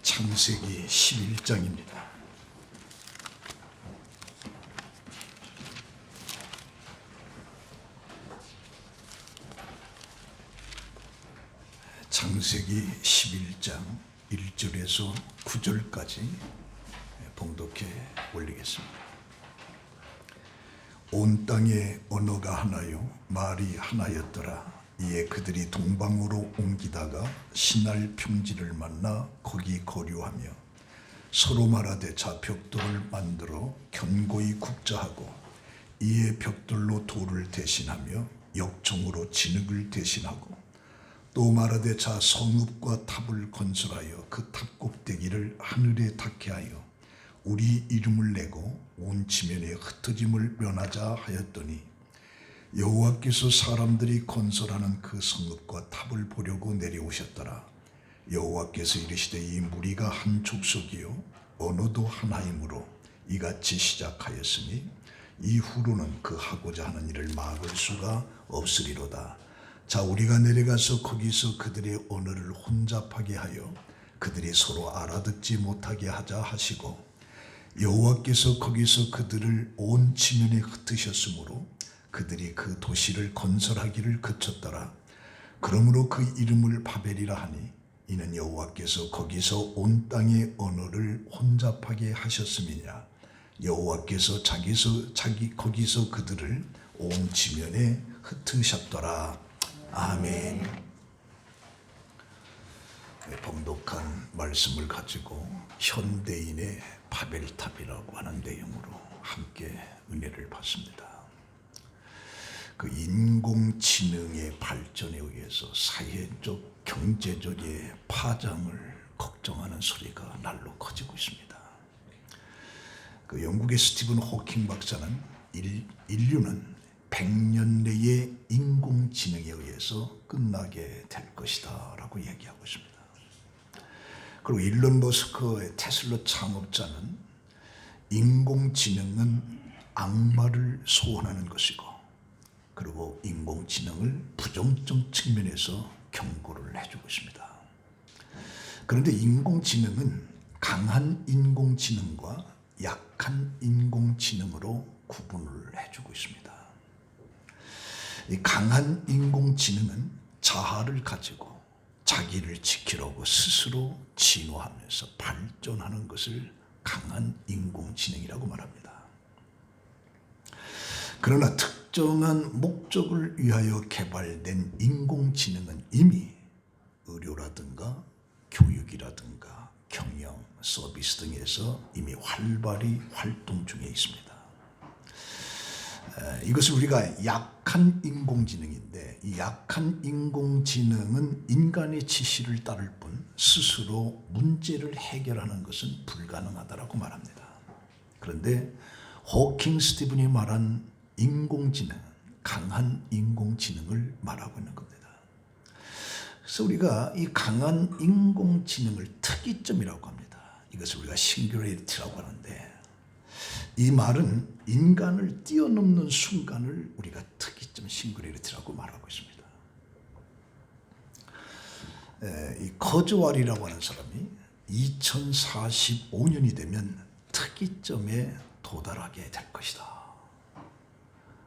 창세기 11장입니다. 창세기 11장 1절에서 9절까지 봉독해 올리겠습니다. 온 땅에 언어가 하나요 말이 하나였더라. 이에 그들이 동방으로 옮기다가 신할 평지를 만나 거기 거류하며 서로 말하되 자 벽돌을 만들어 견고히 굽자 하고 이에 벽돌로 돌을 대신하며 역청으로 진흙을 대신하고 또 말하되 자 성읍과 탑을 건설하여 그 탑 꼭대기를 하늘에 닿게 하여 우리 이름을 내고 온 지면에 흩어짐을 면하자 하였더니 여호와께서 사람들이 건설하는 그 성읍과 탑을 보려고 내려오셨더라. 여호와께서 이르시되 이 무리가 한 족속이요 언어도 하나이므로 이같이 시작하였으니 이후로는 그 하고자 하는 일을 막을 수가 없으리로다. 자 우리가 내려가서 거기서 그들의 언어를 혼잡하게 하여 그들이 서로 알아듣지 못하게 하자 하시고 여호와께서 거기서 그들을 온 지면에 흩으셨으므로 그들이 그 도시를 건설하기를 그쳤더라. 그러므로 그 이름을 바벨이라 하니 이는 여호와께서 거기서 온 땅의 언어를 혼잡하게 하셨음이냐. 여호와께서 거기서 그들을 온 지면에 흩으셨더라. 아멘. 봉독한 말씀을 가지고 현대인의 바벨탑이라고 하는 내용으로 함께 은혜를 받습니다. 그 인공지능의 발전에 의해서 사회적, 경제적의 파장을 걱정하는 소리가 날로 커지고 있습니다. 그 영국의 스티븐 호킹 박사는 인류는 100년 내에 인공지능에 의해서 끝나게 될 것이다 라고 얘기하고 있습니다. 그리고 일론 머스크의 테슬라 창업자는 인공지능은 악마를 소원하는 것이고 그리고 인공지능을 부정적 측면에서 경고를 해주고 있습니다. 그런데 인공지능은 강한 인공지능과 약한 인공지능으로 구분을 해주고 있습니다. 이 강한 인공지능은 자아를 가지고 자기를 지키려고 스스로 진화하면서 발전하는 것을 강한 인공지능이라고 말합니다. 그러나 특정한 목적을 위하여 개발된 인공지능은 이미 의료라든가 교육이라든가 경영, 서비스 등에서 이미 활발히 활동 중에 있습니다. 이것을 우리가 약한 인공지능인데 이 약한 인공지능은 인간의 지시를 따를 뿐 스스로 문제를 해결하는 것은 불가능하다고 말합니다. 그런데 호킹 스티븐이 말한 인공지능, 강한 인공지능을 말하고 있는 겁니다. 그래서 우리가 이 강한 인공지능을 특이점이라고 합니다. 이것을 우리가 싱귤레이티라고 하는데 이 말은 인간을 뛰어넘는 순간을 우리가 특이점 싱귤레이티라고 말하고 있습니다. 이 커즈왈이라고 하는 사람이 2045년이 되면 특이점에 도달하게 될 것이다.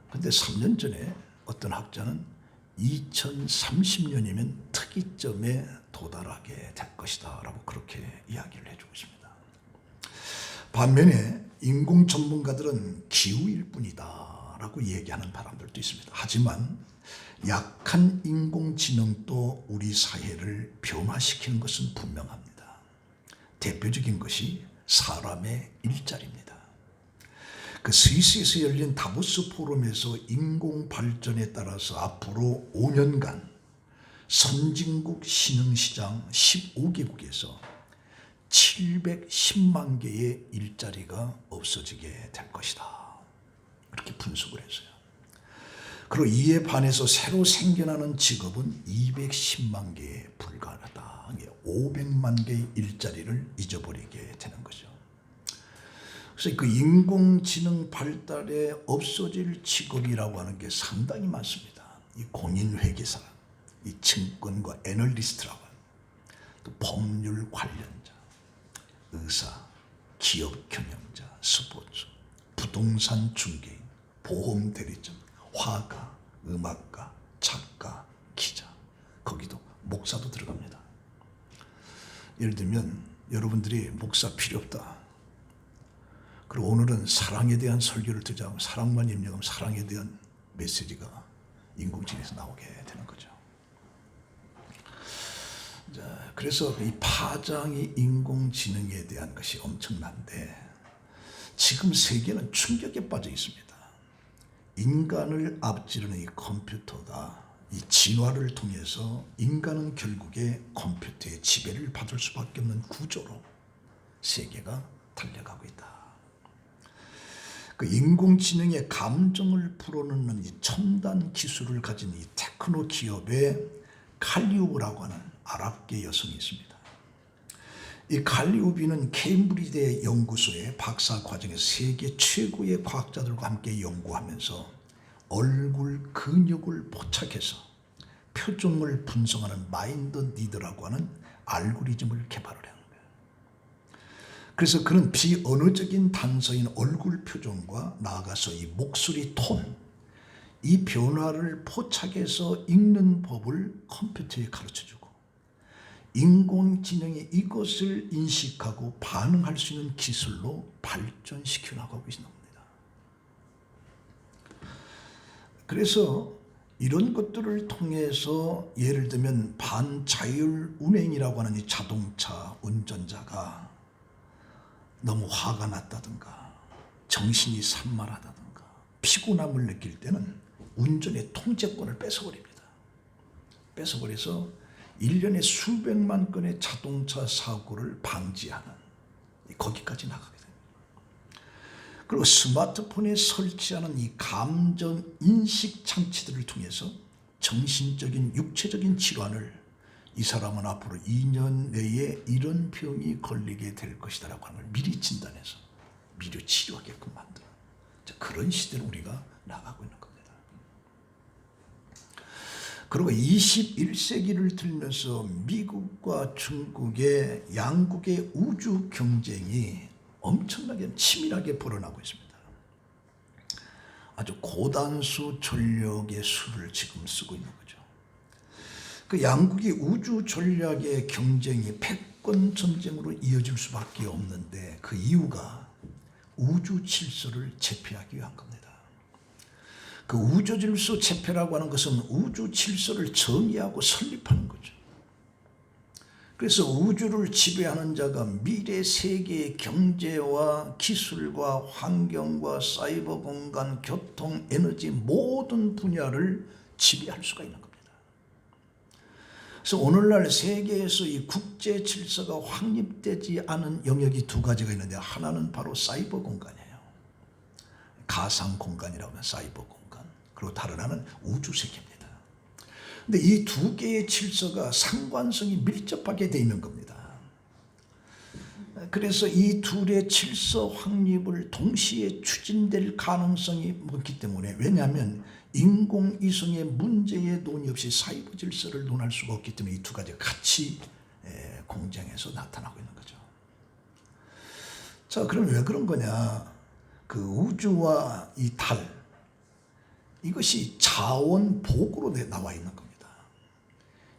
그런데 3년 전에 어떤 학자는 2030년이면 특이점에 도달하게 될 것이다 라고 그렇게 이야기를 해주고 있습니다. 반면에 인공 전문가들은 기후일 뿐이다 라고 얘기하는 사람들도 있습니다. 하지만 약한 인공지능도 우리 사회를 변화시키는 것은 분명합니다. 대표적인 것이 사람의 일자리입니다. 그 스위스에서 열린 다보스 포럼에서 인공 발전에 따라서 앞으로 5년간 선진국 신흥시장 15개국에서 710만 개의 일자리가 없어지게 될 것이다. 그렇게 분석을 했어요. 그리고 이에 반해서 새로 생겨나는 직업은 210만 개에 불과하다. 500만 개의 일자리를 잊어버리게 되는 거죠. 그래서 그 인공지능 발달에 없어질 직업이라고 하는 게 상당히 많습니다. 이 공인회계사, 이 증권과 애널리스트라고 하는 또 법률 관련자, 의사, 기업 경영자, 스포츠, 부동산 중개인, 보험 대리점, 화가, 음악가, 작가, 기자, 거기도 목사도 들어갑니다. 예를 들면 여러분들이 목사 필요 없다. 그리고 오늘은 사랑에 대한 설교를 듣자고 사랑만 입력하면 사랑에 대한 메시지가 인공지능에서 나오게 되는 거죠. 자, 그래서 이 파장이 인공지능에 대한 것이 엄청난데 지금 세계는 충격에 빠져 있습니다. 인간을 앞지르는 이 컴퓨터가 이 진화를 통해서 인간은 결국에 컴퓨터의 지배를 받을 수밖에 없는 구조로 세계가 달려가고 있다. 그 인공지능의 감정을 불어넣는 이 첨단 기술을 가진 이 테크노 기업에 칼리우브라고 하는 아랍계 여성이 있습니다. 이 칼리우비는 케임브리지 연구소의 박사 과정에서 세계 최고의 과학자들과 함께 연구하면서 얼굴 근육을 포착해서 표정을 분석하는 마인드 니드라고 하는 알고리즘을 개발을 하는 거예요. 그래서 그는 비언어적인 단서인 얼굴 표정과 나아가서 이 목소리 톤, 이 변화를 포착해서 읽는 법을 컴퓨터에 가르쳐주고 인공지능이 이것을 인식하고 반응할 수 있는 기술로 발전시켜 나가고 있는 겁니다. 그래서 이런 것들을 통해서 예를 들면 반자율 운행이라고 하는 이 자동차 운전자가 너무 화가 났다든가 정신이 산만하다든가 피곤함을 느낄 때는 운전의 통제권을 뺏어버립니다. 뺏어버려서 1년에 수백만 건의 자동차 사고를 방지하는 거기까지 나가게 됩니다. 그리고 스마트폰에 설치하는 이 감정 인식 장치들을 통해서 정신적인 육체적인 질환을 이 사람은 앞으로 2년 내에 이런 병이 걸리게 될 것이다라고 하는 걸 미리 진단해서 미리 치료하게끔 만드는 그런 시대를 우리가 나가고 있는 겁니다. 그리고 21세기를 들면서 미국과 중국의 양국의 우주 경쟁이 엄청나게 치밀하게 벌어나고 있습니다. 아주 고단수 전력의 수를 지금 쓰고 있는 거죠. 그 양국의 우주 전략의 경쟁이 패권 전쟁으로 이어질 수밖에 없는데 그 이유가 우주 질서를 제패하기 위한 겁니다. 그 우주 질서 제패라고 하는 것은 우주 질서를 정의하고 설립하는 거죠. 그래서 우주를 지배하는 자가 미래 세계의 경제와 기술과 환경과 사이버 공간, 교통, 에너지 모든 분야를 지배할 수가 있는 겁니다. 그래서 오늘날 세계에서 이 국제 질서가 확립되지 않은 영역이 두 가지가 있는데 하나는 바로 사이버 공간이에요. 가상 공간이라고 하는 사이버 공간. 그리고 다른 하나는 우주 세계입니다. 근데 이 두 개의 질서가 상관성이 밀접하게 되어 있는 겁니다. 그래서 이 둘의 질서 확립을 동시에 추진될 가능성이 많기 때문에 왜냐하면 인공위성의 문제에 논의 없이 사이버 질서를 논할 수가 없기 때문에 이 두 가지가 같이 공정해서 나타나고 있는 거죠. 자, 그럼 왜 그런 거냐? 그 우주와 이 달 이것이 자원복으로 나와 있는 겁니다.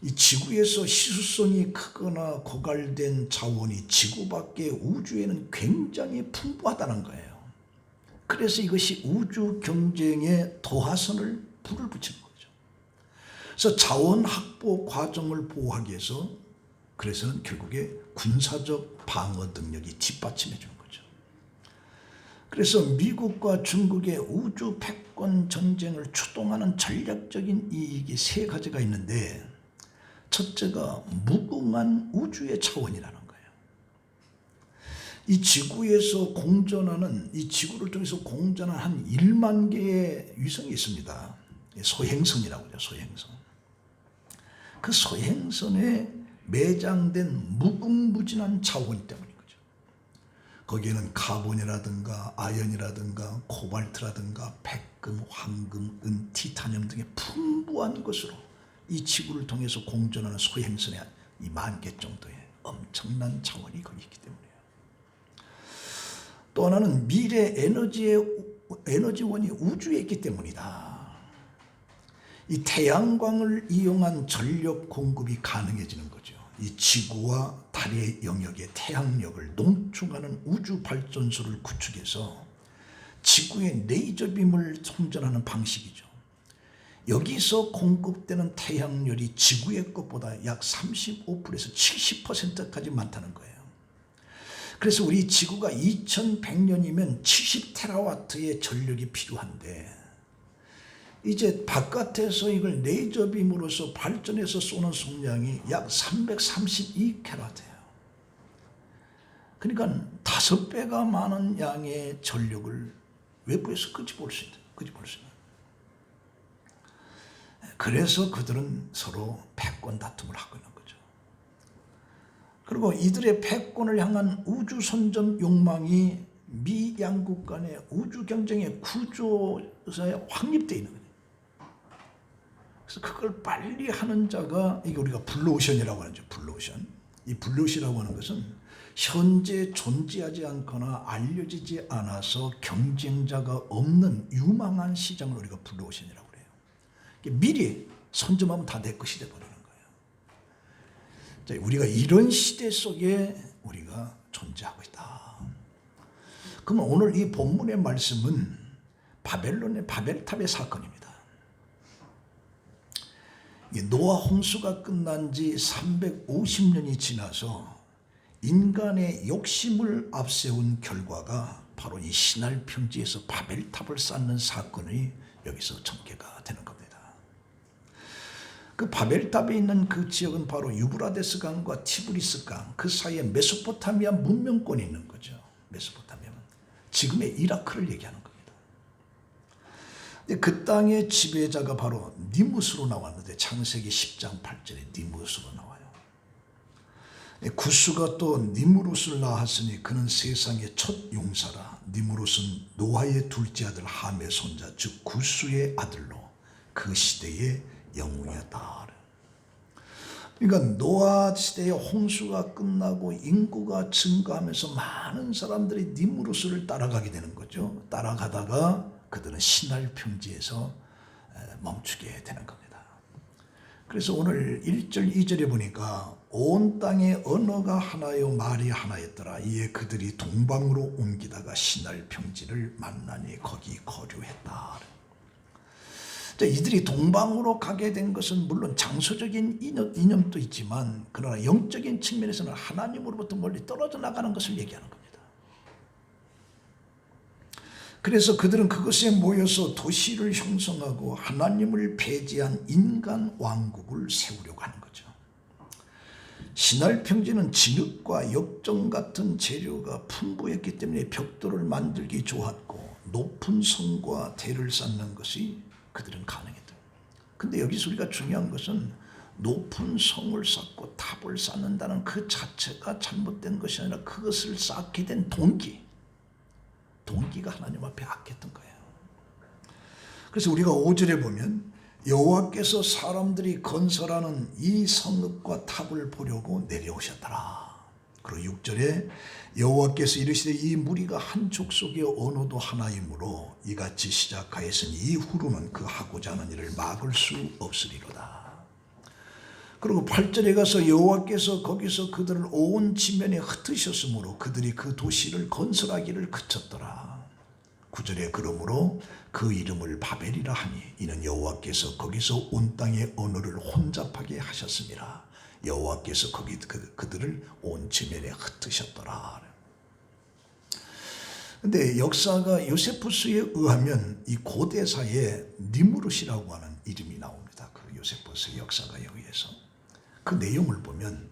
이 지구에서 희소성이 크거나 고갈된 자원이 지구밖에 우주에는 굉장히 풍부하다는 거예요. 그래서 이것이 우주 경쟁에 도화선을 불을 붙이는 거죠. 그래서 자원 확보 과정을 보호하기 위해서 그래서는 결국에 군사적 방어 능력이 뒷받침해 주는 거죠. 그래서 미국과 중국의 우주 패권 전쟁을 추동하는 전략적인 이익이 세 가지가 있는데 첫째가 무궁한 우주의 차원이라는 거예요. 이 지구에서 공전하는 이 지구를 통해서 공전하는 한 1만 개의 위성이 있습니다. 소행성이라고 하죠. 소행성. 그 소행성에 매장된 무궁무진한 자원 때문인 거죠. 거기에는 카본이라든가 아연이라든가 코발트라든가 백금, 황금, 은, 티타늄 등의 풍부한 것으로 이 지구를 통해서 공전하는 소행성에 이 10,000개 정도의 엄청난 자원이 거기 있기 때문이에요. 또 하나는 미래 에너지원이 우주에 있기 때문이다. 이 태양광을 이용한 전력 공급이 가능해지는 거죠. 이 지구와 달의 영역에 태양력을 농축하는 우주 발전소를 구축해서 지구의 레이저빔을充전하는 방식이죠. 여기서 공급되는 태양열이 지구의 것보다 약 35%에서 70%까지 많다는 거예요. 그래서 우리 지구가 2100년이면 70테라와트의 전력이 필요한데 이제 바깥에서 이걸 레이저빔으로서 발전해서 쏘는 속량이 약 332캐럿이에요. 그러니까 5배가 많은 양의 전력을 외부에서 끄집어올 수 있는. 그래서 그들은 서로 패권 다툼을 하고 있는 거죠. 그리고 이들의 패권을 향한 우주 선점 욕망이 미 양국 간의 우주 경쟁의 구조에 확립되어 있는 거예요. 그래서 그걸 빨리 하는 자가 이게 우리가 블루오션이라고 하죠. 블루오션. 이 블루오션이라고 하는 것은 현재 존재하지 않거나 알려지지 않아서 경쟁자가 없는 유망한 시장을 우리가 블루오션이라고 해요. 미리 선점하면 다 내 것이 되어버리는 거예요. 우리가 이런 시대 속에 우리가 존재하고 있다. 그러면 오늘 이 본문의 말씀은 바벨론의 바벨탑의 사건입니다. 노아 홍수가 끝난 지 350년이 지나서 인간의 욕심을 앞세운 결과가 바로 이 시날 평지에서 바벨탑을 쌓는 사건이 여기서 전개가 되는 겁니다. 그 바벨탑에 있는 그 지역은 바로 유브라데스 강과 티브리스 강, 그 사이에 메소포타미아 문명권이 있는 거죠. 메소포타미아는 지금의 이라크를 얘기하는 겁니다. 그 땅의 지배자가 바로 니무스로 나왔는데 창세기 10장 8절에 니무스로 나와요. 구스가 또 니무롯을 낳았으니 그는 세상의 첫 용사라. 니무롯은 노아의 둘째 아들 함의 손자 즉 구스의 아들로 그 시대의 영웅이었다. 그러니까 노아 시대의 홍수가 끝나고 인구가 증가하면서 많은 사람들이 니무롯을 따라가게 되는 거죠. 따라가다가 그들은 시날 평지에서 멈추게 되는 겁니다. 그래서 오늘 1절 2절에 보니까 온 땅의 언어가 하나요 말이 하나였더라. 이에 그들이 동방으로 옮기다가 시날 평지를 만나니 거기 거류했다. 이들이 동방으로 가게 된 것은 물론 장소적인 이념도 있지만 그러나 영적인 측면에서는 하나님으로부터 멀리 떨어져 나가는 것을 얘기하는 겁니다. 그래서 그들은 그것에 모여서 도시를 형성하고 하나님을 배제한 인간 왕국을 세우려고 하는 거죠. 시날 평지는 진흙과 역정 같은 재료가 풍부했기 때문에 벽돌을 만들기 좋았고 높은 성과 대를 쌓는 것이 그들은 가능했다. 근데 여기서 우리가 중요한 것은 높은 성을 쌓고 탑을 쌓는다는 그 자체가 잘못된 것이 아니라 그것을 쌓게 된 동기가 하나님 앞에 악했던 거예요. 그래서 우리가 5절에 보면 여호와께서 사람들이 건설하는 이 성읍과 탑을 보려고 내려오셨더라. 그리고 6절에 여호와께서 이르시되 이 무리가 한 족속의 언어도 하나이므로 이같이 시작하였으니 이후로는 그 하고자 하는 일을 막을 수 없으리로다. 그리고 8절에 가서 여호와께서 거기서 그들을 온 지면에 흩으셨으므로 그들이 그 도시를 건설하기를 그쳤더라. 9절에 그러므로 그 이름을 바벨이라 하니 이는 여호와께서 거기서 온 땅의 언어를 혼잡하게 하셨습니다. 여호와께서 그들을 온 지면에 흩으셨더라. 근데 역사가 요세푸스에 의하면 이 고대사에 니무롯이라고 하는 이름이 나옵니다. 그 요세푸스 역사가에 의해서 그 내용을 보면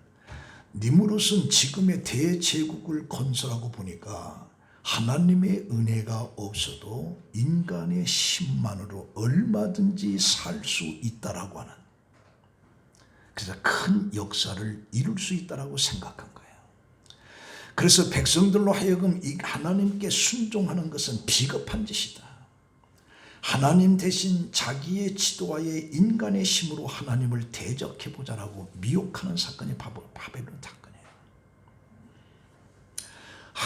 니무롯은 지금의 대제국을 건설하고 보니까 하나님의 은혜가 없어도 인간의 힘만으로 얼마든지 살 수 있다라고 하는, 그래서 큰 역사를 이룰 수 있다라고 생각한 거예요. 그래서 백성들로 하여금 이 하나님께 순종하는 것은 비겁한 짓이다. 하나님 대신 자기의 지도하에 인간의 힘으로 하나님을 대적해보자라고 미혹하는 사건이 바벨론 사건이에요.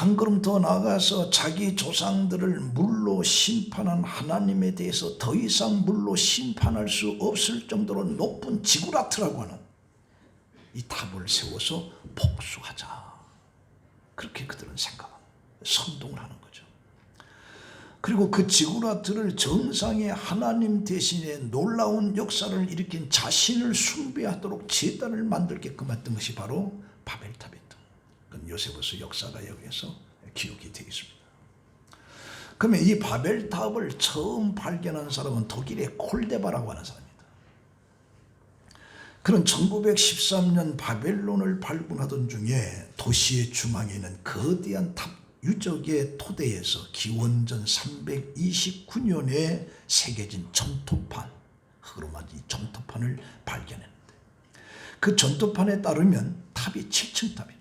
한 걸음 더 나아가서 자기 조상들을 물로 심판한 하나님에 대해서 더 이상 물로 심판할 수 없을 정도로 높은 지구라트라고 하는 이 탑을 세워서 복수하자. 그렇게 그들은 선동을 하는 거죠. 그리고 그 지구라트를 정상의 하나님 대신에 놀라운 역사를 일으킨 자신을 숭배하도록 제단을 만들게끔 했던 것이 바로 바벨탑이었던. 그건 요세부스 역사가 여기에서 기록이 되어 있습니다. 그러면 이 바벨탑을 처음 발견한 사람은 독일의 콜데바라고 하는 사람입니다. 그는 1913년 바벨론을 발굴하던 중에 도시의 중앙에 있는 거대한 탑 유적의 토대에서 기원전 329년에 새겨진 점토판, 흙으로 만든 이 점토판을 발견했는데 그 점토판에 따르면 탑이 7층 탑이에요.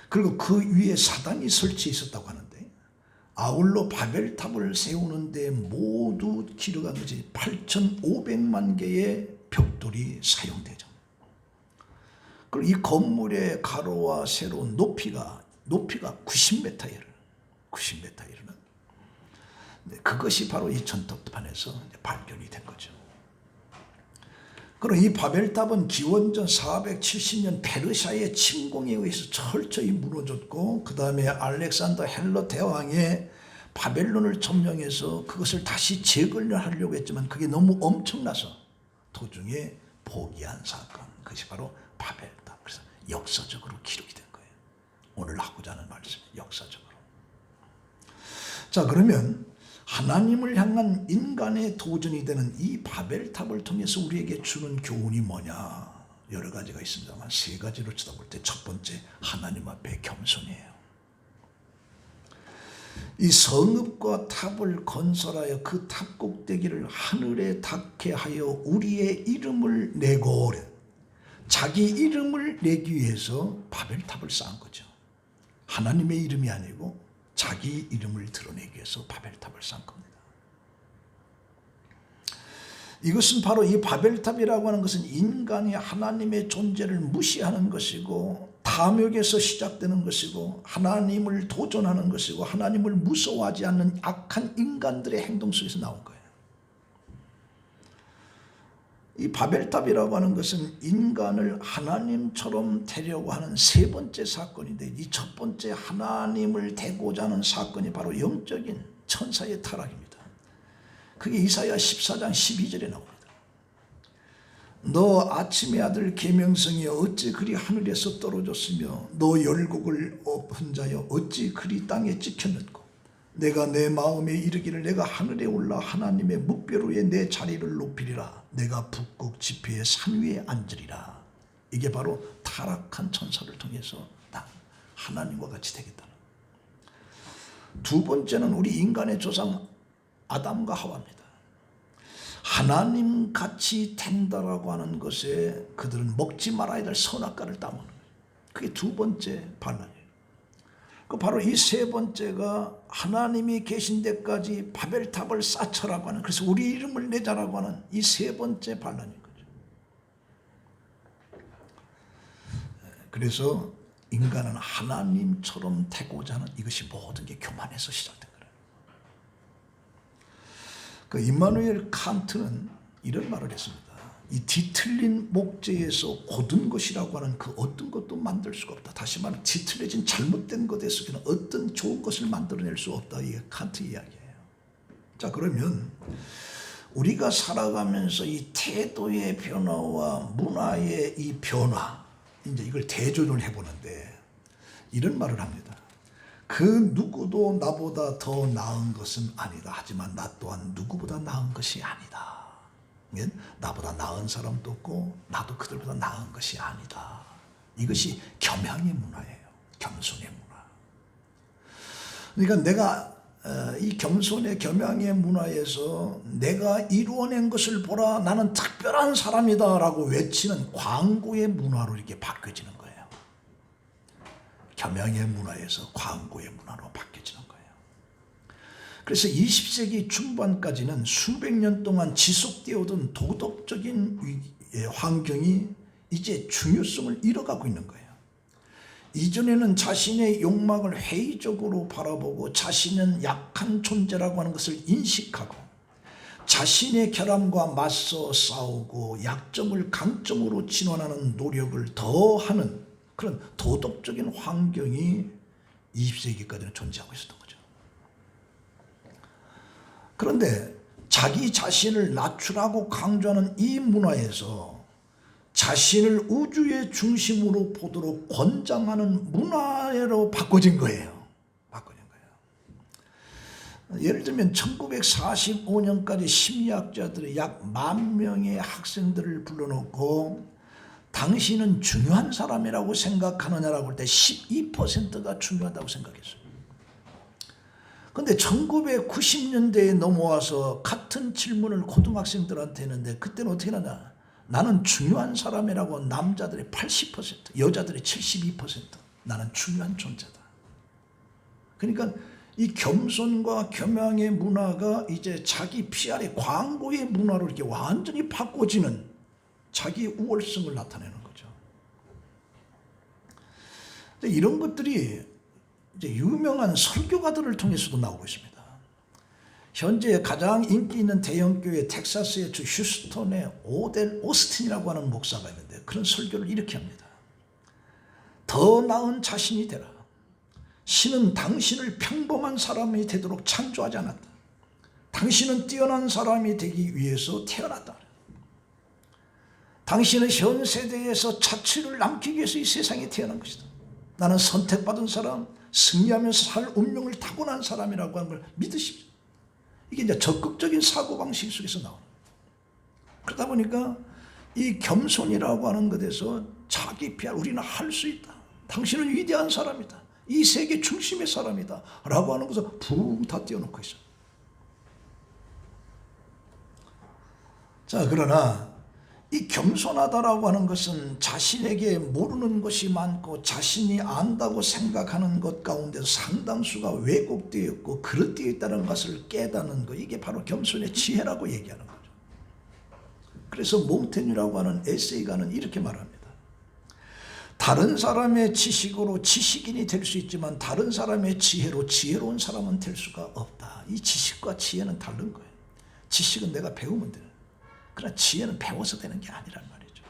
그리고 그 위에 사당이 설치해 있었다고 하는데 아울러 바벨탑을 세우는데 모두 길어간 것이 8,500만 개의 벽돌이 사용되죠. 그리고 이 건물의 가로와 세로 높이가 90m에 이르는 90m에 이르는 그것이 바로 이 점토판에서 발견이 된 거죠. 그리고 이 바벨탑은 기원전 470년 페르시아의 침공에 의해서 철저히 무너졌고 그 다음에 알렉산더 헬러 대왕의 바벨론을 점령해서 그것을 다시 재건하려고 했지만 그게 너무 엄청나서 도중에 포기한 사건, 그것이 바로 바벨탑. 그래서 역사적으로 기록이 된 거예요. 오늘 하고자 하는 말씀이 역사적으로. 자, 그러면 하나님을 향한 인간의 도전이 되는 이 바벨탑을 통해서 우리에게 주는 교훈이 뭐냐? 여러 가지가 있습니다만 세 가지로 쳐다볼 때 첫 번째, 하나님 앞에 겸손이에요. 이 성읍과 탑을 건설하여 그 탑 꼭대기를 하늘에 닿게 하여 우리의 이름을 내고, 자기 이름을 내기 위해서 바벨탑을 쌓은 거죠. 하나님의 이름이 아니고 자기 이름을 드러내기 위해서 바벨탑을 쌓은 겁니다. 이것은 바로 이 바벨탑이라고 하는 것은 인간이 하나님의 존재를 무시하는 것이고 탐욕에서 시작되는 것이고 하나님을 도전하는 것이고 하나님을 무서워하지 않는 악한 인간들의 행동 속에서 나온 거예요. 이 바벨탑이라고 하는 것은 인간을 하나님처럼 되려고 하는 세 번째 사건인데 이 첫 번째 하나님을 되고자 하는 사건이 바로 영적인 천사의 타락입니다. 그게 이사야 14장 12절에 나옵니다. 너 아침의 아들 계명성이 어찌 그리 하늘에서 떨어졌으며 너 열국을 엎은 자여 어찌 그리 땅에 찍혔는고 내가 내 마음에 이르기를 내가 하늘에 올라 하나님의 묵별 위에 내 자리를 높이리라 내가 북극 지폐의 산 위에 앉으리라. 이게 바로 타락한 천사를 통해서 나 하나님과 같이 되겠다는. 두 번째는 우리 인간의 조상 아담과 하와입니다. 하나님 같이 된다라고 하는 것에 그들은 먹지 말아야 될 선악과를 따먹는 거예요. 그게 두 번째 반란이에요. 그 바로 이 세 번째가 하나님이 계신 데까지 바벨탑을 쌓쳐라고 하는, 그래서 우리 이름을 내자라고 하는 이 세 번째 반란인 거죠. 그래서 인간은 하나님처럼 되고자 하는 이것이 모든 게 교만에서 시작된 거예요. 그 임마누엘 칸트는 이런 말을 했습니다. 이 뒤틀린 목재에서 고든 것이라고 하는 그 어떤 것도 만들 수가 없다. 다시 말하면 뒤틀려진 잘못된 것에서 그냥 어떤 좋은 것을 만들어낼 수 없다. 이게 칸트 이야기예요. 자, 그러면 우리가 살아가면서 이 태도의 변화와 문화의 이 변화, 이제 이걸 대조를 해보는데 이런 말을 합니다. 그 누구도 나보다 더 나은 것은 아니다. 하지만 나 또한 누구보다 나은 것이 아니다. 나보다 나은 사람도 없고 나도 그들보다 나은 것이 아니다. 이것이 겸양의 문화예요. 겸손의 문화. 그러니까 내가 이 겸손의 겸양의 문화에서 내가 이루어낸 것을 보라 나는 특별한 사람이다 라고 외치는 광고의 문화로 이렇게 바뀌어지는 거예요. 겸양의 문화에서 광고의 문화로 바뀌어지는 거예요. 그래서 20세기 중반까지는 수백 년 동안 지속되어 오던 도덕적인 환경이 이제 중요성을 잃어가고 있는 거예요. 이전에는 자신의 욕망을 회의적으로 바라보고 자신은 약한 존재라고 하는 것을 인식하고 자신의 결함과 맞서 싸우고 약점을 강점으로 진화하는 노력을 더하는 그런 도덕적인 환경이 20세기까지는 존재하고 있었던 거죠. 그런데 자기 자신을 낮추라고 강조하는 이 문화에서 자신을 우주의 중심으로 보도록 권장하는 문화로 바꿔진 거예요. 예를 들면 1945년까지 심리학자들이 약 10,000명의 학생들을 불러놓고 당신은 중요한 사람이라고 생각하느냐라고 할 때 12%가 중요하다고 생각했어요. 그런데 1990년대에 넘어와서 같은 질문을 고등학생들한테 했는데 그때는 어떻게 하냐. 나는 중요한 사람이라고 남자들이 80%, 여자들이 72%. 나는 중요한 존재다. 그러니까 이 겸손과 겸양의 문화가 이제 자기 PR의 광고의 문화로 이렇게 완전히 바꿔지는 자기 우월성을 나타내는 거죠. 이런 것들이 이제 유명한 설교가들을 통해서도 나오고 있습니다. 현재 가장 인기 있는 대형교회 텍사스의 주 휴스턴의 오델 오스틴이라고 하는 목사가 있는데 그런 설교를 이렇게 합니다. 더 나은 자신이 되라. 신은 당신을 평범한 사람이 되도록 창조하지 않았다. 당신은 뛰어난 사람이 되기 위해서 태어났다. 당신은 현 세대에서 자취를 남기기 위해서 이 세상에 태어난 것이다. 나는 선택받은 사람, 승리하면서 살 운명을 타고난 사람이라고 하는 걸 믿으십시오. 이게 이제 적극적인 사고방식 속에서 나오는 거예요. 그러다 보니까 이 겸손이라고 하는 것에서 자기 PR, 우리는 할 수 있다. 당신은 위대한 사람이다. 이 세계 중심의 사람이다. 라고 하는 것을 붕 다 띄워놓고 있어요. 자, 그러나 이 겸손하다라고 하는 것은 자신에게 모르는 것이 많고 자신이 안다고 생각하는 것 가운데 상당수가 왜곡되어 있고 그릇되어 있다는 것을 깨닫는 것, 이게 바로 겸손의 지혜라고 얘기하는 거죠. 그래서 몽테뉴라고 하는 에세이가는 이렇게 말합니다. 다른 사람의 지식으로 지식인이 될 수 있지만 다른 사람의 지혜로 지혜로운 사람은 될 수가 없다. 이 지식과 지혜는 다른 거예요. 지식은 내가 배우면 돼요. 그러나 지혜는 배워서 되는 게 아니란 말이죠.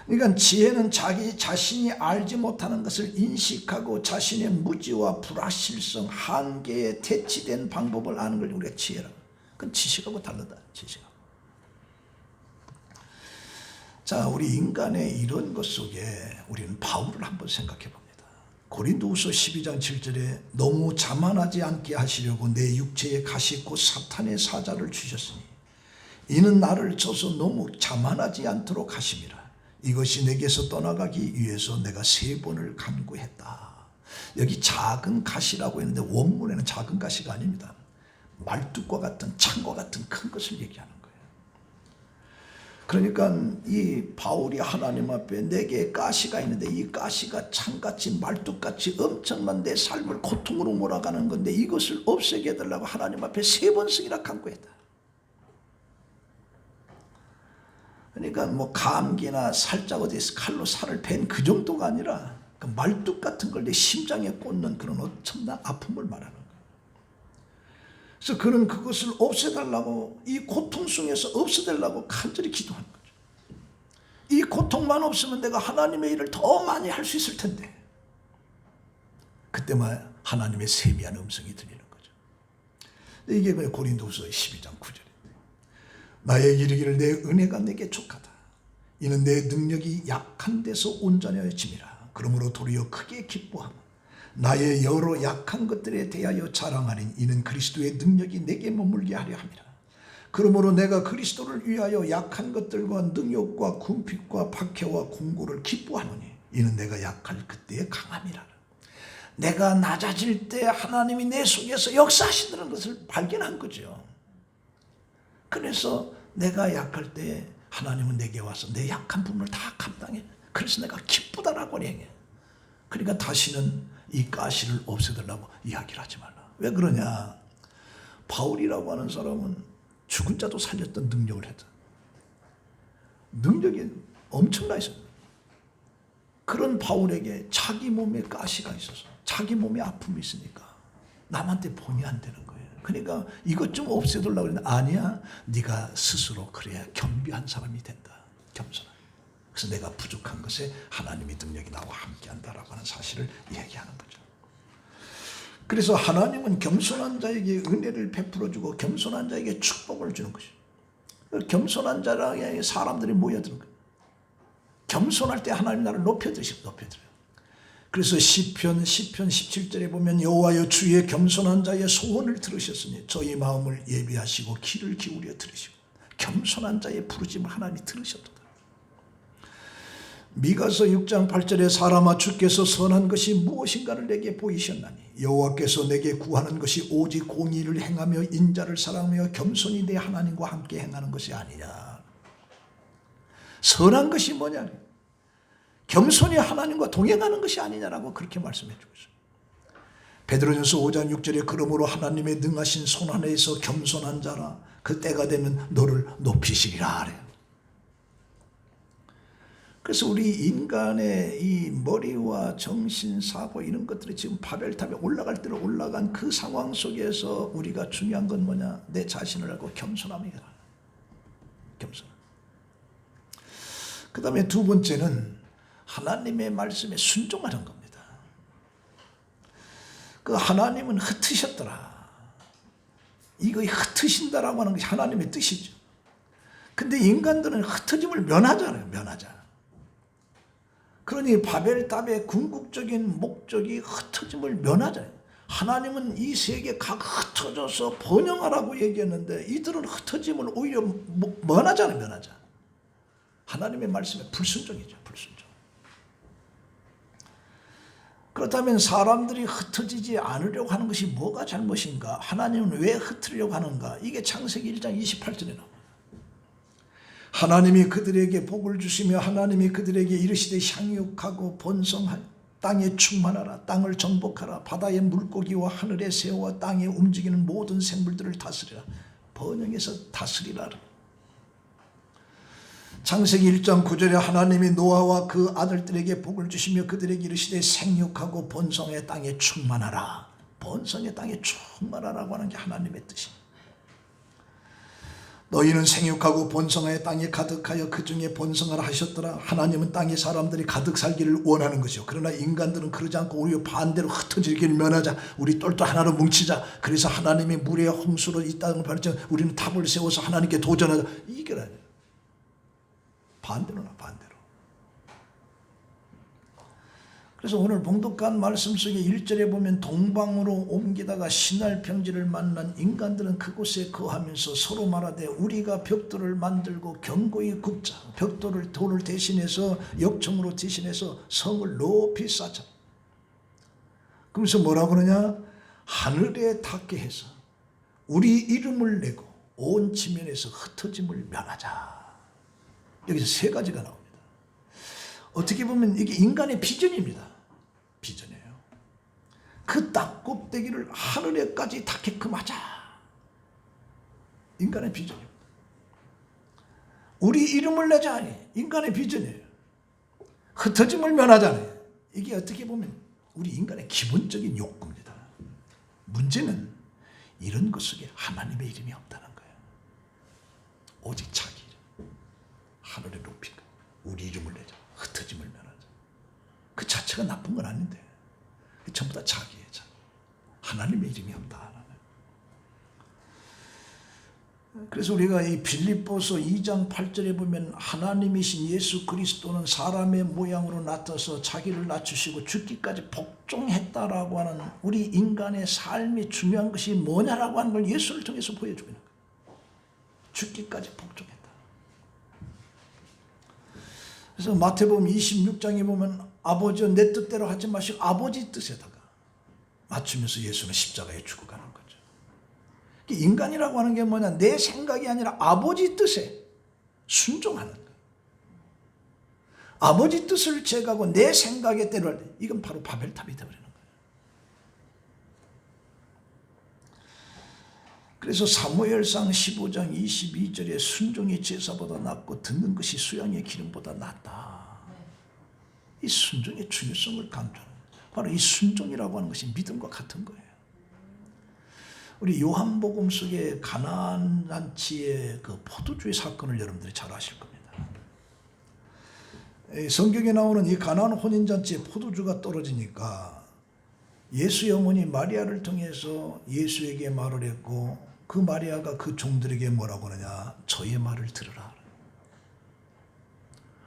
그러니까 지혜는 자기 자신이 알지 못하는 것을 인식하고 자신의 무지와 불확실성, 한계에 대치된 방법을 아는 걸 우리가 지혜라고. 그건 지식하고 다르다. 지식하고. 자, 우리 인간의 이런 것 속에 우리는 바울을 한번 생각해 봅니다. 고린도후서 12장 7절에 너무 자만하지 않게 하시려고 내 육체에 가시고 사탄의 사자를 주셨으니 이는 나를 쳐서 너무 자만하지 않도록 하심이라. 이것이 내게서 떠나가기 위해서 내가 3번을 간구했다. 여기 작은 가시라고 했는데 원문에는 작은 가시가 아닙니다. 말뚝과 같은 창과 같은 큰 것을 얘기하는 거예요. 그러니까 이 바울이 하나님 앞에 내게 가시가 있는데 이 가시가 창같이 말뚝같이 엄청난 내 삶을 고통으로 몰아가는 건데 이것을 없애게 해달라고 하나님 앞에 3번씩이나 간구했다. 그러니까 뭐 감기나 살짝 어디서 칼로 살을 벤 그 정도가 아니라 그 말뚝 같은 걸 내 심장에 꽂는 그런 엄청난 아픔을 말하는 거예요. 그래서 그는 그것을 없애달라고, 이 고통 속에서 없애달라고 간절히 기도하는 거죠. 이 고통만 없으면 내가 하나님의 일을 더 많이 할 수 있을 텐데 그때만 하나님의 세미한 음성이 들리는 거죠. 이게 고린도후서 12장 9절인데 나의 이르기를 내 은혜가 내게 족하다. 이는 내 능력이 약한 데서 온전해짐이라. 그러므로 도리어 크게 기뻐하고 나의 여러 약한 것들에 대하여 자랑하니 이는 그리스도의 능력이 내게 머물게 하려 함이라. 그러므로 내가 그리스도를 위하여 약한 것들과 능욕과 궁핍과 박해와 공고를 기뻐하노니 이는 내가 약할 그때의 강함이라. 내가 낮아질 때 하나님이 내 속에서 역사하시는 것을 발견한 거죠. 그래서 내가 약할 때 하나님은 내게 와서 내 약한 부분을 다 감당해. 그래서 내가 기쁘다라고 얘기해. 그러니까 다시는 이 가시를 없애달라고 이야기를 하지 말라. 왜 그러냐? 바울이라고 하는 사람은 죽은 자도 살렸던 능력을 했다. 능력이 엄청나 있어요. 그런 바울에게 자기 몸에 가시가 있어서 자기 몸에 아픔이 있으니까 남한테 본이 안 되는 거예요. 그러니까 이것 좀 없애둘라고 그랬는데 아니야, 네가 스스로 그래야 겸비한 사람이 된다. 겸손한. 그래서 내가 부족한 것에 하나님의 능력이 나와 함께한다라고 하는 사실을 얘기하는 거죠. 그래서 하나님은 겸손한 자에게 은혜를 베풀어주고 겸손한 자에게 축복을 주는 것이죠. 겸손한 자에게 사람들이 모여드는 거예요. 겸손할 때 하나님 나를 높여드려요. 그래서 시편 17절에 보면 여호와여 주의 겸손한 자의 소원을 들으셨으니 저희 마음을 예비하시고 귀를 기울여 들으시고 겸손한 자의 부르심을 하나님이 들으셨도다. 미가서 6장 8절에 사람아 주께서 선한 것이 무엇인가를 내게 보이셨나니 여호와께서 내게 구하는 것이 오직 공의를 행하며 인자를 사랑하며 겸손히 내 하나님과 함께 행하는 것이 아니냐. 선한 것이 뭐냐? 겸손히 하나님과 동행하는 것이 아니냐라고 그렇게 말씀해 주고 있어요. 베드로전서 5장 6절에 그러므로 하나님의 능하신 손 안에서 겸손한 자라 그 때가 되면 너를 높이시리라 그래요. 그래서 우리 인간의 이 머리와 정신, 사고 이런 것들이 지금 바벨탑에 올라갈 대로 올라간 그 상황 속에서 우리가 중요한 건 뭐냐? 내 자신을 알고 겸손함이다. 겸손. 그 다음에 두 번째는 하나님의 말씀에 순종하는 겁니다. 그 하나님은 흩으셨더라. 이거 흩으신다라고 하는 것이 하나님의 뜻이죠. 근데 인간들은 흩어짐을 면하잖아요. 면하자. 그러니 바벨탑의 궁극적인 목적이 흩어짐을 면하잖아요. 하나님은 이 세계 각 흩어져서 번영하라고 얘기했는데 이들은 흩어짐을 오히려 면하잖아요. 면하자. 하나님의 말씀에 불순종이죠. 불순종. 그렇다면 사람들이 흩어지지 않으려고 하는 것이 뭐가 잘못인가? 하나님은 왜 흩으려고 하는가? 이게 창세기 1장 28절에 나옵니다. 하나님이 그들에게 복을 주시며 하나님이 그들에게 이르시되 향육하고 번성하여 땅에 충만하라. 땅을 정복하라. 바다의 물고기와 하늘의 새와 땅에 움직이는 모든 생물들을 다스리라. 번영해서 다스리라. 창세기 1장 9절에 하나님이 노아와 그 아들들에게 복을 주시며 그들에게 이르시되 생육하고 번성의 땅에 충만하라. 번성의 땅에 충만하라고 하는 게 하나님의 뜻입니다. 너희는 생육하고 번성의 땅에 가득하여 그 중에 번성하라 하셨더라. 하나님은 땅에 사람들이 가득 살기를 원하는 것이요. 그러나 인간들은 그러지 않고 오히려 반대로 흩어지기를 면하자. 우리 똘똘 하나로 뭉치자. 그래서 하나님이 물의 홍수로 이 땅을 발전. 우리는 탑을 세워서 하나님께 도전하자. 이게 아니에요. 반대로나 반대로. 그래서 오늘 봉독한 말씀 속에 1절에 보면 동방으로 옮기다가 신할 평지를 만난 인간들은 그곳에 거하면서 서로 말하되 우리가 벽돌을 만들고 견고히 굽자. 벽돌을 돌을 대신해서 역청으로 대신해서 성을 높이 쌓자. 그러면서 뭐라고 그러냐? 하늘에 닿게 해서 우리 이름을 내고 온 지면에서 흩어짐을 면하자. 여기서 세 가지가 나옵니다. 어떻게 보면 이게 인간의 비전입니다. 비전이에요. 그 땅 꼭대기를 하늘에까지 닿게끔 하자. 인간의 비전입니다. 우리 이름을 내자. 인간의 비전이에요. 흩어짐을 면하잖아요. 이게 어떻게 보면 우리 인간의 기본적인 욕구입니다. 문제는 이런 것 속에 하나님의 이름이 없다는 거예요. 오직 자기 이름. 하늘에 높이가. 우리 이름을 내자. 흩어짐을 면하자. 그 자체가 나쁜 건 아닌데 전부 다 자기예요. 자기. 하나님의 이름이 없다. 그래서 우리가 이 빌립보서 2장 8절에 보면 하나님이신 예수 그리스도는 사람의 모양으로 나타서 자기를 낮추시고 죽기까지 복종했다라고 하는 우리 인간의 삶이 중요한 것이 뭐냐라고 하는 걸 예수를 통해서 보여주고 있는 거예요. 죽기까지 복종했다. 그래서 마태복음 26장에 보면 아버지여 내 뜻대로 하지 마시고 아버지 뜻에다가 맞추면서 예수는 십자가에 죽어가는 거죠. 인간이라고 하는 게 뭐냐? 내 생각이 아니라 아버지 뜻에 순종하는 거예요. 아버지 뜻을 제거하고 내 생각에 대로 할 때 이건 바로 바벨탑이 되어버리는 거예요. 그래서 사무엘상 15장 22절에 순종이 제사보다 낫고 듣는 것이 수양의 기름보다 낫다. 이 순종의 중요성을 강조하는, 바로 이 순종이라고 하는 것이 믿음과 같은 거예요. 우리 요한복음 속에 가나안 잔치의 그 포도주의 사건을 여러분들이 잘 아실 겁니다. 성경에 나오는 이 가나안 혼인잔치에 포도주가 떨어지니까 예수의 어머니 마리아를 통해서 예수에게 말을 했고, 그 마리아가 그 종들에게 뭐라고 하느냐, 저의 말을 들으라.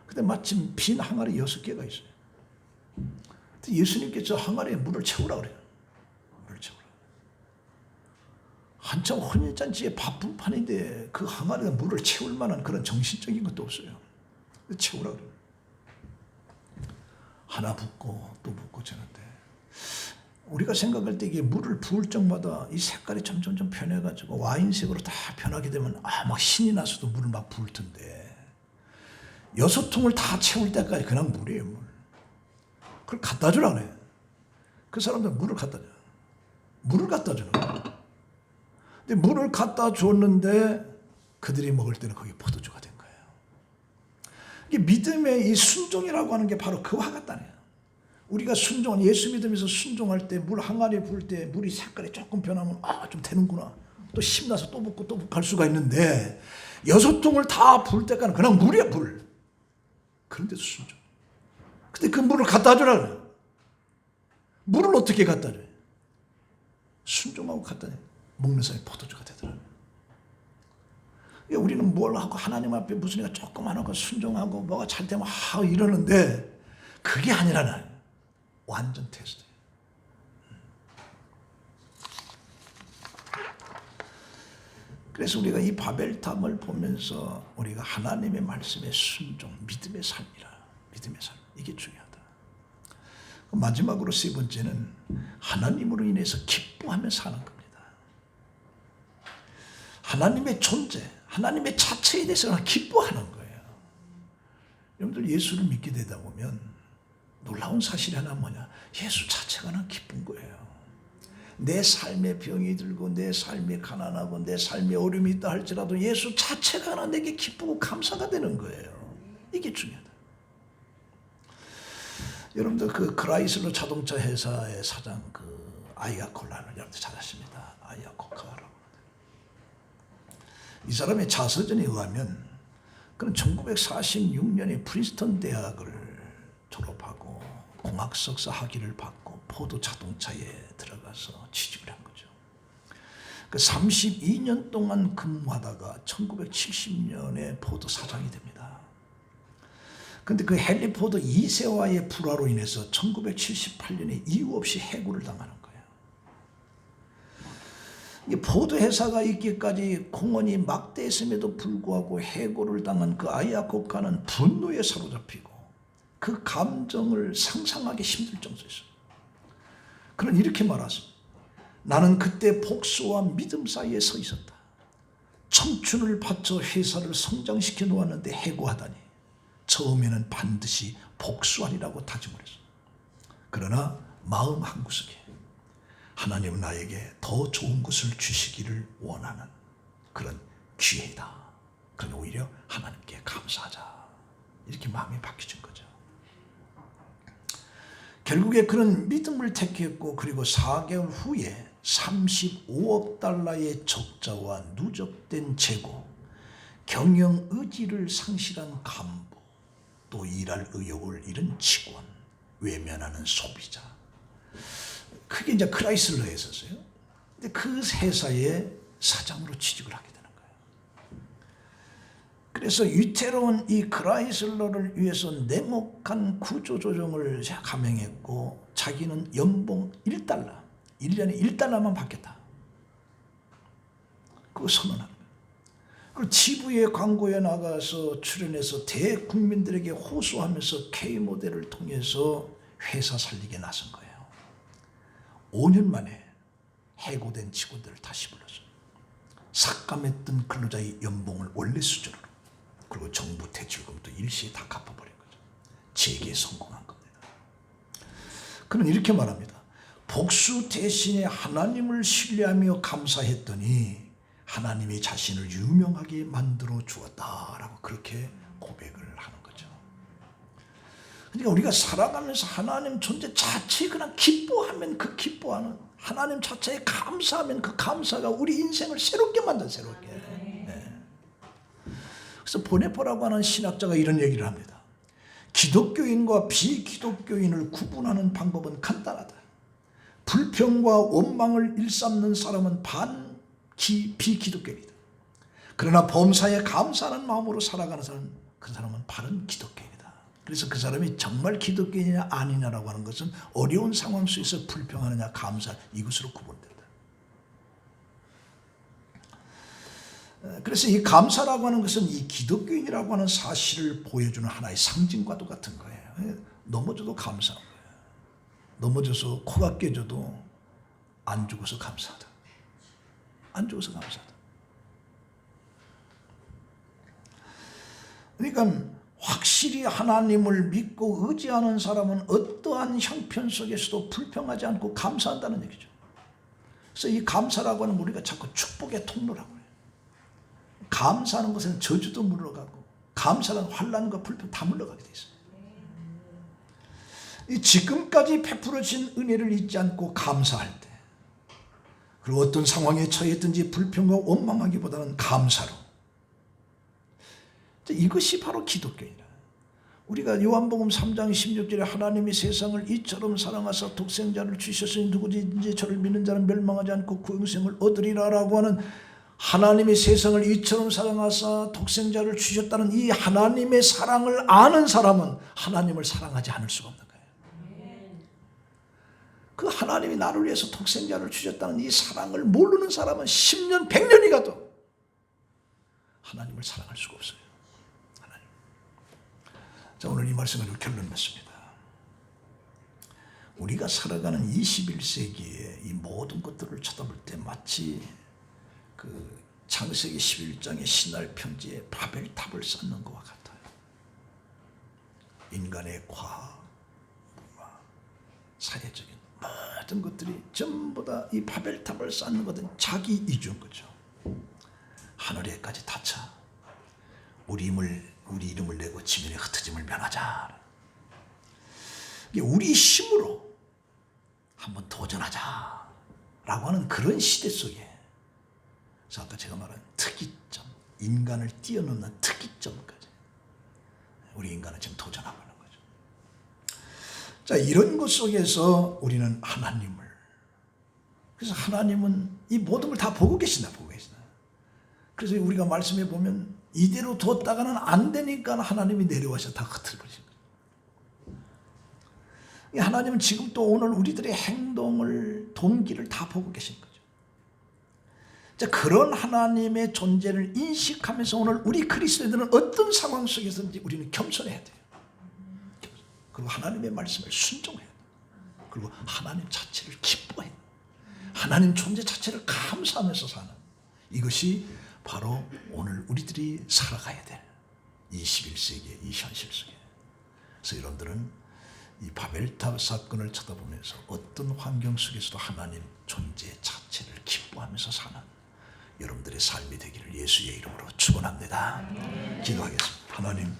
근데 마침 빈 항아리 6개가 있어요. 예수님께서 항아리에 물을 채우라 그래요. 물을 채우라. 한참 혼인잔치에 바쁜 판인데 그 항아리에 물을 채울 만한 그런 정신적인 것도 없어요. 채우라 그래요. 하나 붓고 또 붓고 저는데, 우리가 생각할 때 이게 물을 부을 적마다 이 색깔이 점점 변해가지고 와인색으로 다 변하게 되면 막 신이 나서도 물을 막 부을 텐데, 6통을 다 채울 때까지 그냥 물이에요, 물. 그걸 갖다 주라 그래. 그 사람들 물을 갖다 줘. 물을 갖다 주는 거야. 근데 물을 갖다 줬는데 그들이 먹을 때는 거기 포도주가 된 거예요. 이게 믿음의 이 순종이라고 하는 게 바로 그와 같다는 거예요. 우리가 순종, 예수 믿으면서 순종할 때 물 항아리에 부을 때 물이 색깔이 조금 변하면 좀 되는구나. 또 힘나서 또 붓고 또 갈 수가 있는데 6통을 다 부을 때까지는 그냥 물이야, 물. 그런데도 순종. 근데 그 물을 갖다 주라 그래. 물을 어떻게 갖다 줘요? 순종하고 갖다 줘. 먹는 사람이 포도주가 되더라고요. 우리는 뭘 하고 하나님 앞에 무슨 일가 조금만 하고 순종하고 뭐가 잘 되면 이러는데, 그게 아니라는 완전 테스트예요. 그래서 우리가 이 바벨탑을 보면서 우리가 하나님의 말씀에 순종, 믿음의 삶이라. 믿음의 삶. 이게 중요하다. 마지막으로 세 번째는 하나님으로 인해서 기뻐하며 사는 겁니다. 하나님의 존재, 하나님의 자체에 대해서 기뻐하는 거예요. 여러분들 예수를 믿게 되다 보면 놀라운 사실이 하나 뭐냐, 예수 자체가 난 기쁜 거예요. 내 삶에 병이 들고 내 삶에 가난하고 내 삶에 어려움이 있다 할지라도 예수 자체가 나 내게 기쁘고 감사가 되는 거예요. 이게 중요하다. 여러분들 그 크라이슬러 자동차 회사의 사장 그 아이아콜라를 여러분들 잘 아십니다. 아이아코카라고. 이 사람의 자서전에 의하면 그는 1946년에 프린스턴 대학을 졸업하고 공학 석사 학위를 받고 포드 자동차에 들어가서 취직을 한 거죠. 그 32년 동안 근무하다가 1970년에 포드 사장이 됩니다. 그런데 그 헨리 포드 2세와의 불화로 인해서 1978년에 이유 없이 해고를 당하는 거예요. 포드 회사가 있기까지 공헌이 막대했음에도 불구하고 해고를 당한 그 아이아코카는 분노에 사로잡히고 그 감정을 상상하기 힘들 정도였어요. 그는 이렇게 말했습니다. 나는 그때 복수와 믿음 사이에 서 있었다. 청춘을 바쳐 회사를 성장시켜 놓았는데 해고하다니 처음에는 반드시 복수하리라고 다짐을 했어. 그러나 마음 한구석에 하나님은 나에게 더 좋은 것을 주시기를 원하는 그런 기회이다. 그러니 오히려 하나님께 감사하자. 이렇게 마음이 바뀌어진 거죠. 결국에 그는 믿음을 택했고, 그리고 4개월 후에 35억 달러의 적자와 누적된 재고, 경영 의지를 상실한 간부, 또 일할 의욕을 잃은 직원, 외면하는 소비자. 그게 이제 크라이슬러에 있었어요. 근데 그 회사의 사장으로 취직을 하게 되는 거예요. 그래서 위태로운 이 크라이슬러를 위해서 냉혹한 구조조정을 감행했고, 자기는 연봉 1달러, 1년에 1달러만 받겠다. 그거 선언하는 거예요. 그리고 지부의 광고에 나가서 출연해서 대국민들에게 호소하면서 K모델을 통해서 회사 살리게 나선 거예요. 5년 만에 해고된 직원들을 다시 불러서 삭감했던 근로자의 연봉을 원래 수준으로, 그리고 정부 대출금도 일시에 다 갚아버린 거죠. 재기에 성공한 겁니다. 그는 이렇게 말합니다. 복수 대신에 하나님을 신뢰하며 감사했더니 하나님이 자신을 유명하게 만들어 주었다라고 그렇게 고백을 하는 거죠. 그러니까 우리가 살아가면서 하나님 존재 자체에 그냥 기뻐하면 그 기뻐하는, 하나님 자체에 감사하면 그 감사가 우리 인생을 새롭게 만든, 새롭게. 네. 그래서 보네포라고 하는 신학자가 이런 얘기를 합니다. 기독교인과 비기독교인을 구분하는 방법은 간단하다. 불평과 원망을 일삼는 사람은 비기독교인이다. 그러나 범사에 감사하는 마음으로 살아가는 사람은, 그 사람은 바른 기독교인이다. 그래서 그 사람이 정말 기독교인이냐 아니냐라고 하는 것은 어려운 상황 속에서 불평하느냐 감사, 이것으로 구분된다. 그래서 이 감사라고 하는 것은 이 기독교인이라고 하는 사실을 보여주는 하나의 상징과도 같은 거예요. 넘어져도 감사한 거예요. 넘어져서 코가 깨져도 안 죽어서 감사하다. 안 죽어서 감사하다. 그러니까 확실히 하나님을 믿고 의지하는 사람은 어떠한 형편 속에서도 불평하지 않고 감사한다는 얘기죠. 그래서 이 감사라고 하는 우리가 자꾸 축복의 통로라고 해요. 감사하는 것은 저주도 물러가고, 감사는 환난과 불평 다 물러가게 돼 있어요. 이 지금까지 베풀어진 은혜를 잊지 않고 감사할 때, 그리고 어떤 상황에 처했든지 불평과 원망하기보다는 감사로, 이것이 바로 기독교인이다. 우리가 요한복음 3장 16절에 하나님이 세상을 이처럼 사랑하사 독생자를 주셨으니 누구든지 저를 믿는 자는 멸망하지 않고 영생을 얻으리라 라고 하는, 하나님이 세상을 이처럼 사랑하사 독생자를 주셨다는 이 하나님의 사랑을 아는 사람은 하나님을 사랑하지 않을 수가 없는 거예요. 그 하나님이 나를 위해서 독생자를 주셨다는 이 사랑을 모르는 사람은 10년 100년이 가도 하나님을 사랑할 수가 없어요. 자, 오늘 이 말씀을 결론 맺습니다. 우리가 살아가는 21세기에 이 모든 것들을 쳐다볼 때 마치 그 창세기 11장의 신할 편지에 바벨탑을 쌓는 것과 같아요. 인간의 과학, 문화, 사회적인 모든 것들이 전부 다 이 바벨탑을 쌓는 것은 자기 이주인 거죠. 하늘에까지 닿자 우리 이름을 내고 지면에 흩어짐을 면하자. 우리 힘으로 한번 도전하자 라고 하는 그런 시대 속에, 그래서 아까 제가 말한 특이점, 인간을 뛰어넘는 특이점까지 우리 인간은 지금 도전하고 있는 거죠. 자, 이런 것 속에서 우리는 하나님을, 그래서 하나님은 이 모든 걸 다 보고 계신다. 그래서 우리가 말씀해 보면 이대로 뒀다가는 안 되니까 하나님이 내려와서 다 흩어버리신 거예요. 하나님은 지금 또 오늘 우리들의 행동을, 동기를 다 보고 계신 거죠. 자, 그런 하나님의 존재를 인식하면서 오늘 우리 그리스도인들은 어떤 상황 속에서든지 우리는 겸손해야 돼요. 그리고 하나님의 말씀을 순종해야 돼요. 그리고 하나님 자체를 기뻐해요. 하나님 존재 자체를 감사하면서 사는, 이것이 바로 오늘 우리들이 살아가야 될 21세기의 이 현실 속에. 그래서 여러분들은 이 바벨탑 사건을 쳐다보면서 어떤 환경 속에서도 하나님 존재 자체를 기뻐하면서 사는 여러분들의 삶이 되기를 예수의 이름으로 축원합니다. 기도하겠습니다. 하나님,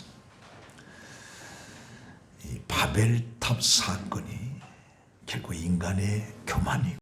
이 바벨탑 사건이 결국 인간의 교만이고